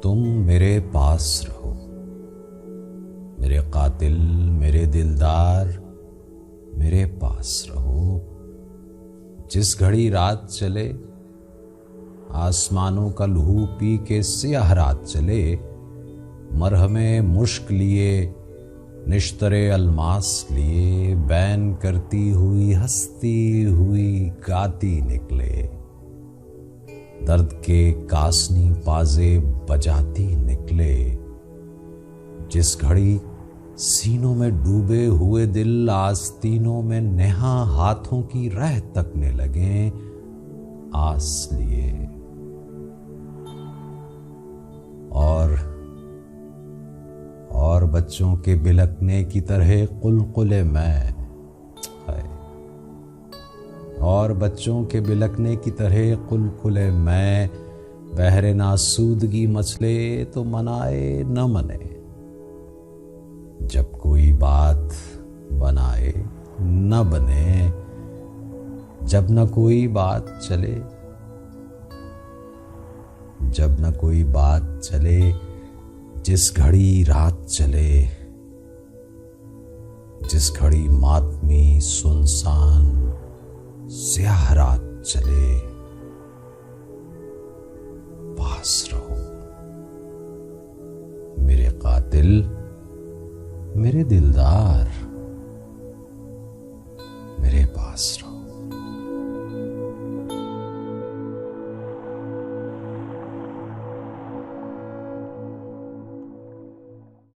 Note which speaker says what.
Speaker 1: तुम मेरे पास रहो, मेरे कातिल, मेरे दिलदार, मेरे पास रहो। जिस घड़ी रात चले, आसमानों का लहू पी के सियाह रात चले, मरहमे मुश्क लिए, निश्तरे अलमास लिए, बैन करती हुई हंसती हुई गाती निकले, दर्द के कासनी पाजे बजाती निकले। जिस घड़ी सीनों में डूबे हुए दिल आस्तीनों में नेहा हाथों की रह तकने लगे, आस लिए। और बच्चों के बिलकने की तरह कुलकुले मैं, और बच्चों के बिलकने की तरह कुलकुले मैं, बहरे नासूदगी मचले तो मनाए न मने। जब कोई बात बनाए न बने, जब न कोई बात चले, जब न कोई बात चले, जिस घड़ी रात चले, जिस घड़ी मातमी सुनसान स्याह रात चले, पास रहो मेरे कातिल, मेरे दिलदार।